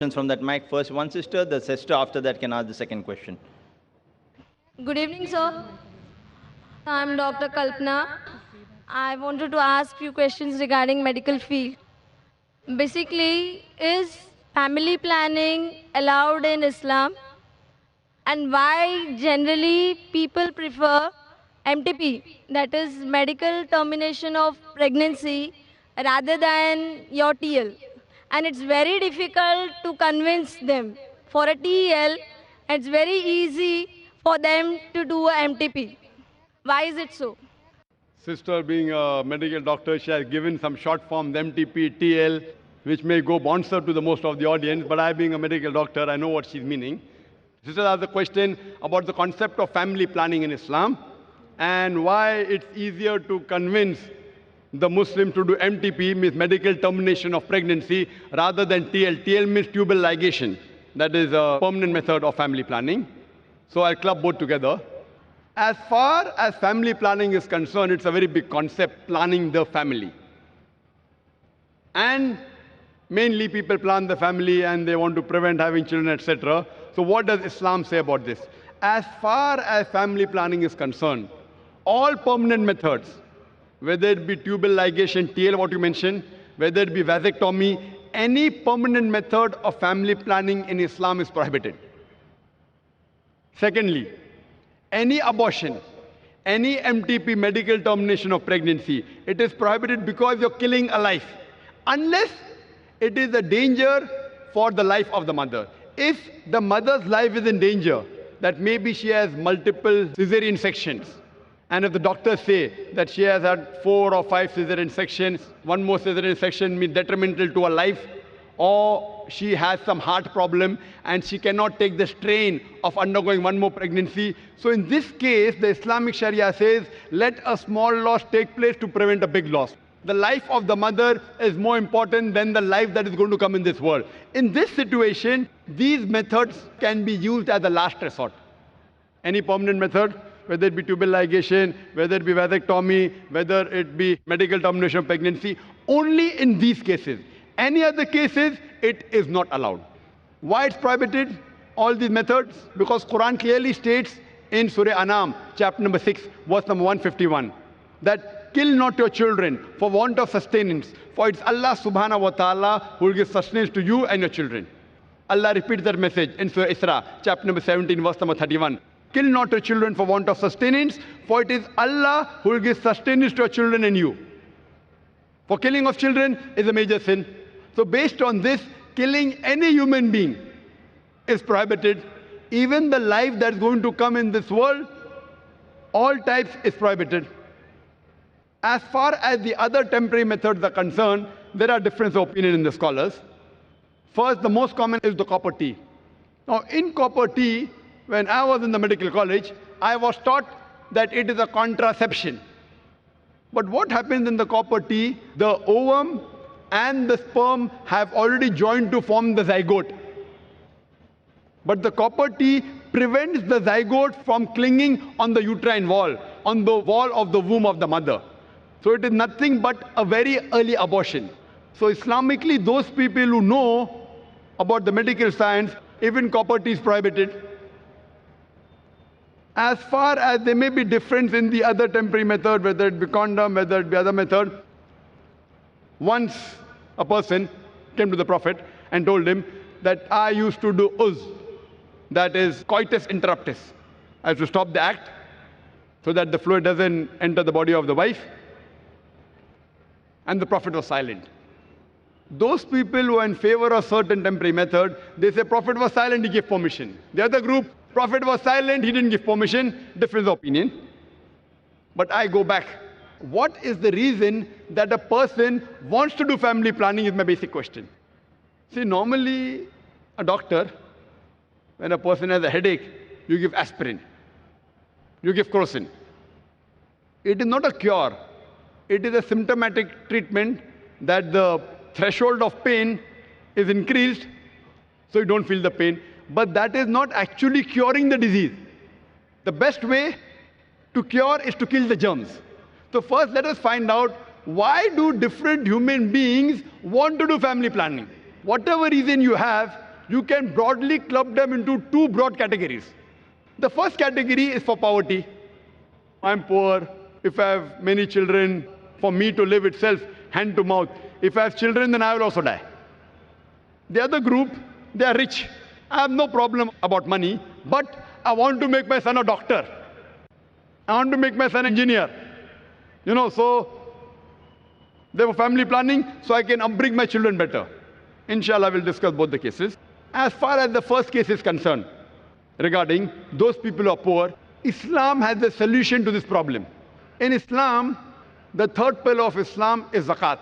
From that mic. First one sister, the sister after that can ask the second question. Good evening, sir. I'm Dr. Kalpana. I wanted to ask few questions regarding medical field. Basically, is family planning allowed in Islam? And why generally people prefer MTP, that is medical termination of pregnancy, rather than your TL? And it's very difficult to convince them. For a TL, it's very easy for them to do a MTP. Why is it so? Sister being a medical doctor, she has given some short forms, MTP, TL, which may go bouncer to the most of the audience, but I being a medical doctor, I know what she's meaning. Sister asked the question about the concept of family planning in Islam and why it's easier to convince the Muslim to do MTP, means medical termination of pregnancy, rather than TL. TL means tubal ligation. That is a permanent method of family planning. So I'll club both together. As far as family planning is concerned, it's a very big concept, planning the family. And mainly people plan the family and they want to prevent having children, etc. So what does Islam say about this? As far as family planning is concerned, all permanent methods, whether it be tubal ligation, TL, what you mentioned, whether it be vasectomy, any permanent method of family planning in Islam is prohibited. Secondly, any abortion, any MTP, medical termination of pregnancy, it is prohibited because you're killing a life, unless it is a danger for the life of the mother. If the mother's life is in danger, that maybe she has multiple cesarean sections, and if the doctors say that she has had 4 or 5 cesarean sections, one more cesarean section means detrimental to her life, or she has some heart problem and she cannot take the strain of undergoing one more pregnancy. So in this case, the Islamic Sharia says, let a small loss take place to prevent a big loss. The life of the mother is more important than the life that is going to come in this world. In this situation, these methods can be used as a last resort. Any permanent method, whether it be tubal ligation, whether it be vasectomy, whether it be medical termination of pregnancy, only in these cases. Any other cases, it is not allowed. Why it's prohibited, all these methods? Because Quran clearly states in Surah Anam, chapter number 6, verse number 151, that kill not your children for want of sustenance, for it's Allah subhanahu wa ta'ala who will give sustenance to you and your children. Allah repeats that message in Surah Isra, chapter number 17, verse number 31. Kill not your children for want of sustenance, for it is Allah who will give sustenance to your children and you. For killing of children is a major sin. So based on this, killing any human being is prohibited. Even the life that's going to come in this world, all types is prohibited. As far as the other temporary methods are concerned, there are different opinions in the scholars. First, the most common is the copper T. Now, in copper T, when I was in the medical college, I was taught that it is a contraception. But what happens in the copper T? The ovum and the sperm have already joined to form the zygote. But the copper T prevents the zygote from clinging on the uterine wall, on the wall of the womb of the mother. So it is nothing but a very early abortion. So Islamically, those people who know about the medical science, even copper T is prohibited. As far as there may be difference in the other temporary method, whether it be condom, whether it be other method, once a person came to the Prophet and told him that I used to do uz, that is coitus interruptus. I have to stop the act so that the fluid doesn't enter the body of the wife. And the Prophet was silent. Those people who are in favor of certain temporary method, they say Prophet was silent, he gave permission. The other group, Prophet was silent, he didn't give permission, difference of opinion. But I go back. What is the reason that a person wants to do family planning is my basic question. See, normally a doctor, when a person has a headache, you give aspirin, you give crocin. It is not a cure. It is a symptomatic treatment that the threshold of pain is increased, so you don't feel the pain. But that is not actually curing the disease. The best way to cure is to kill the germs. So first let us find out, why do different human beings want to do family planning? Whatever reason you have, you can broadly club them into two broad categories. The first category is for poverty. I'm poor. If I have many children, for me to live itself, hand to mouth. If I have children, then I will also die. The other group, they are rich. I have no problem about money, but I want to make my son a doctor. I want to make my son an engineer. So they have family planning, so I can upbring my children better. Inshallah, we'll discuss both the cases. As far as the first case is concerned, regarding those people who are poor, Islam has a solution to this problem. In Islam, the third pillar of Islam is zakat.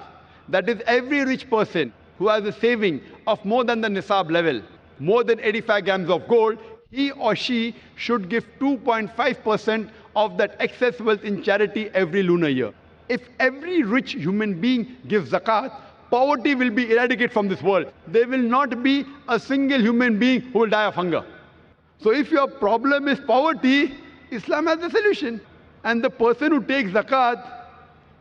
That is, every rich person who has a saving of more than the nisab level, more than 85 grams of gold, he or she should give 2.5% of that excess wealth in charity every lunar year. If every rich human being gives zakat, poverty will be eradicated from this world. There will not be a single human being who will die of hunger. So if your problem is poverty, Islam has a solution. And the person who takes zakat,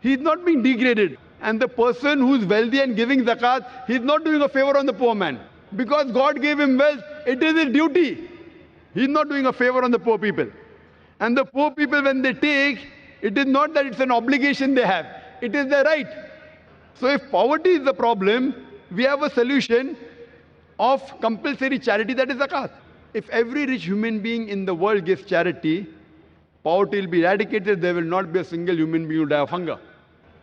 he is not being degraded. And the person who is wealthy and giving zakat, he is not doing a favor on the poor man. Because God gave him wealth, it is his duty. He is not doing a favor on the poor people. And the poor people, when they take, it is not that it's an obligation they have. It is their right. So if poverty is the problem, we have a solution of compulsory charity, that is zakat. If every rich human being in the world gives charity, poverty will be eradicated. There will not be a single human being who will die of hunger.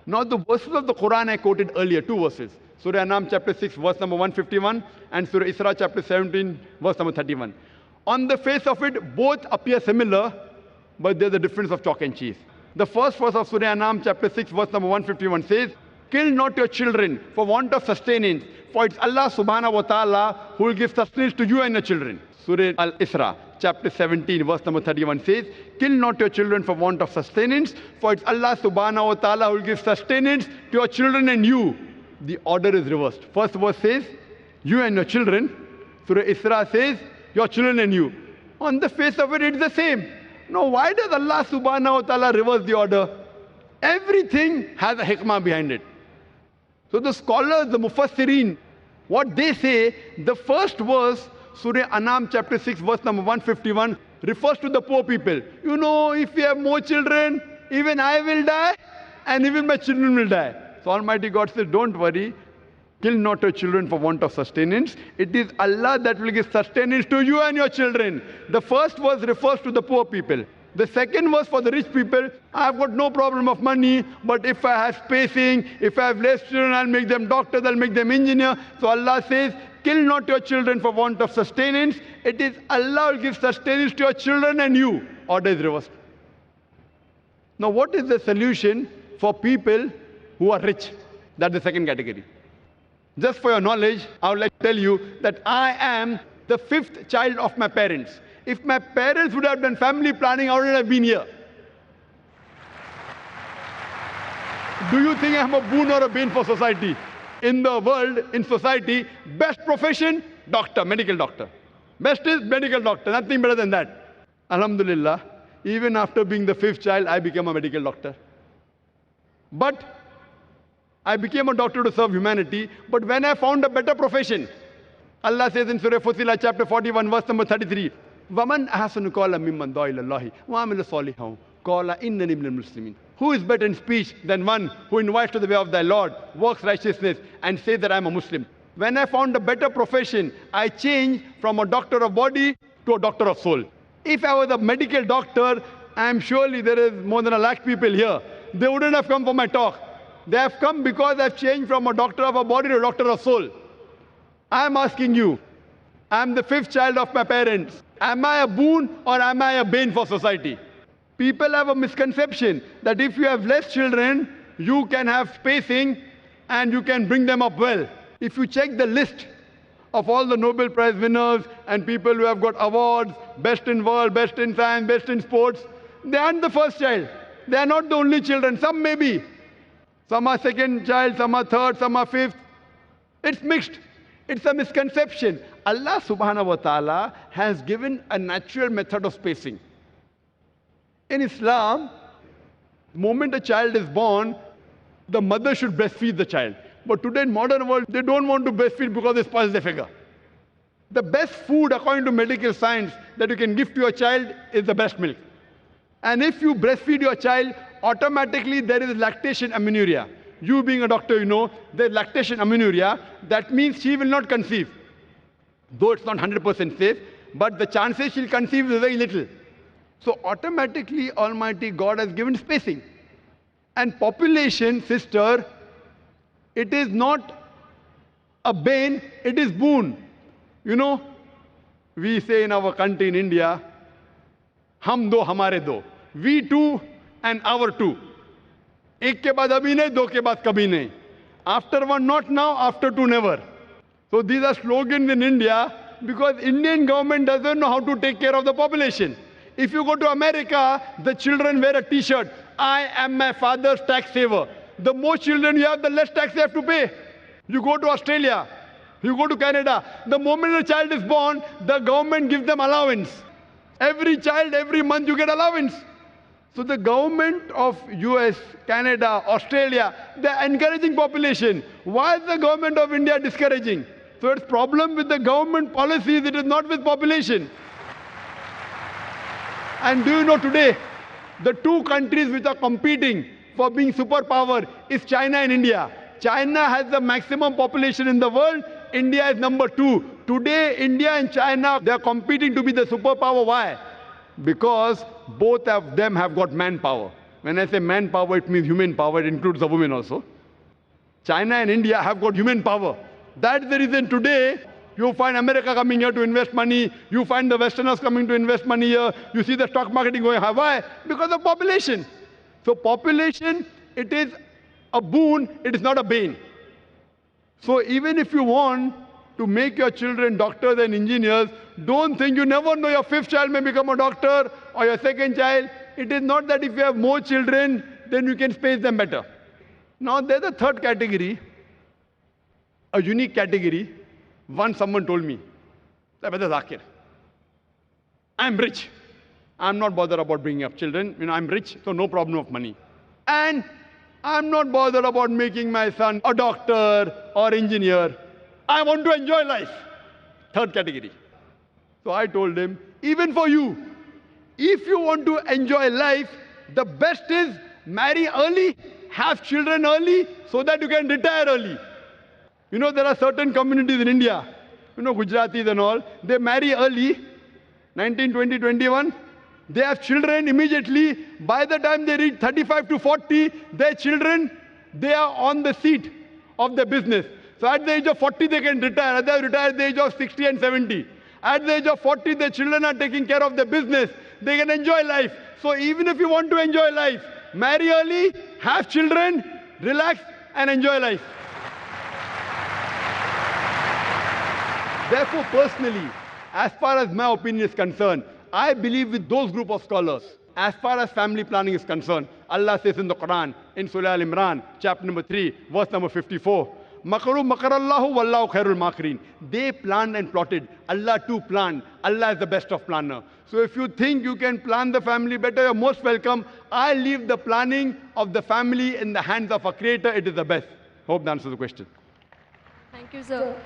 Now the verses of the Quran I quoted earlier, two verses. Surah Anam chapter 6 verse number 151 and Surah Isra chapter 17 verse number 31. On the face of it, both appear similar, but there's a difference of chalk and cheese. The first verse of Surah Anam chapter 6 verse number 151 says, "Kill not your children for want of sustenance, for it's Allah subhanahu wa ta'ala who will give sustenance to you and your children." Surah Al-Isra chapter 17 verse number 31 says, "Kill not your children for want of sustenance, for it's Allah subhanahu wa ta'ala who will give sustenance to your children and you." The order is reversed. First verse says, "You and your children." Surah Isra says, "Your children and you." On the face of it, it's the same. Now, why does Allah subhanahu wa ta'ala reverse the order? Everything has a hikmah behind it. So the scholars, the mufassirin, what they say, the first verse, Surah Anam chapter 6 verse number 151, refers to the poor people. If we have more children, even I will die and even my children will die. So Almighty God says, don't worry, kill not your children for want of sustenance. It is Allah that will give sustenance to you and your children. The first verse refers to the poor people. The second verse for the rich people, I've got no problem of money, but if I have spacing, if I have less children, I'll make them doctors, I'll make them engineers. So Allah says, kill not your children for want of sustenance. It is Allah will give sustenance to your children and you. Order is reversed. Now what is the solution for people who are rich? That's the second category. Just for your knowledge, I would like to tell you that I am the fifth child of my parents. If my parents would have done family planning, I wouldn't have been here. Do you think I'm a boon or a bane for society? In the world, in society, best profession, doctor, medical doctor. Best is medical doctor, nothing better than that. Alhamdulillah, even after being the fifth child, I became a medical doctor. But I became a doctor to serve humanity, but when I found a better profession, Allah says in Surah Fussilat chapter 41 verse number 33, وَمَنْ أَحْسَنُ قَوْلًا مِمَّنْ دَعَا إِلَى اللَّهِ وَعَمِلَ صَالِحًا قَالَ إِنَّنِي مِنَ الْمُسْلِمِينَ. Who is better in speech than one who invites to the way of thy Lord, works righteousness, and says that I am a Muslim? When I found a better profession, I changed from a doctor of body to a doctor of soul. If I was a medical doctor, I am surely there is more than 1 lakh people here. They wouldn't have come for my talk. They have come because I've changed from a doctor of a body to a doctor of soul. I am asking you, I am the fifth child of my parents. Am I a boon or am I a bane for society? People have a misconception that if you have less children, you can have spacing and you can bring them up well. If you check the list of all the Nobel Prize winners and people who have got awards, best in world, best in science, best in sports, they aren't the first child. They are not the only children. Some may be. Some are second child, some are third, some are fifth. It's mixed. It's a misconception. Allah subhanahu wa ta'ala has given a natural method of spacing. In Islam, the moment a child is born, the mother should breastfeed the child. But today in modern world, they don't want to breastfeed because it spoils their figure. The best food, according to medical science, that you can give to your child is the breast milk. And if you breastfeed your child, automatically there is lactation amenorrhea. You being a doctor, you know, there's lactation amenorrhea. That means she will not conceive. Though it's not 100% safe, but the chances she'll conceive is very little. So automatically, Almighty God has given spacing. And population, sister, it is not a bane, it is boon. You know, we say in our country, in India, hum do, hamare do. We two and our two. Ek ke baad abhi nahi, do ke baad kabhi nahi. After one, not now, after two, never. So these are slogans in India because Indian government doesn't know how to take care of the population. If you go to America, the children wear a t-shirt. I am my father's tax saver. The more children you have, the less tax you have to pay. You go to Australia, you go to Canada. The moment a child is born, the government gives them allowance. Every child, every month you get allowance. So the government of US, Canada, Australia, they're encouraging population. Why is the government of India discouraging? So it's problem with the government policies, it is not with population. And do you know today, the two countries which are competing for being superpower is China and India. China has the maximum population in the world. India is number 2. Today, India and China, they are competing to be the superpower. Why? Because both of them have got manpower. When I say manpower, it means human power. It includes the women also. China and India have got human power. That's the reason today you find America coming here to invest money. You find the Westerners coming to invest money here. You see the stock market going high. Why? Because of population. So population, it is a boon, it is not a bane. So even if you want to make your children doctors and engineers, don't think, you never know, your 5th child may become a doctor or your 2nd child. It is not that if you have more children, then you can space them better. Now there's a 3rd category, a unique category. Once someone told me, Brother Zakir, I'm rich. I'm not bothered about bringing up children. You know, I'm rich, so no problem of money. And I'm not bothered about making my son a doctor or engineer. I want to enjoy life. 3rd category. So I told him, even for you, if you want to enjoy life, the best is marry early, have children early, so that you can retire early. You know, there are certain communities in India, you know, Gujaratis and all, they marry early, 19, 20, 21. They have children immediately. By the time they reach 35 to 40, their children, they are on the seat of the business. So at the age of 40, they can retire. They retire at the age of 60 and 70. At the age of 40, their children are taking care of the business. They can enjoy life. So even if you want to enjoy life, marry early, have children, relax, and enjoy life. Therefore, personally, as far as my opinion is concerned, I believe with those group of scholars. As far as family planning is concerned, Allah says in the Quran, in Surah Al-Imran, chapter number 3, verse number 54, Makaru makarallahu wallahu khairul makirin. They planned and plotted. Allah too planned. Allah is the best of planner. So if you think you can plan the family better, you're most welcome. I leave the planning of the family in the hands of a creator. It is the best. Hope that answers the question. Thank you, sir.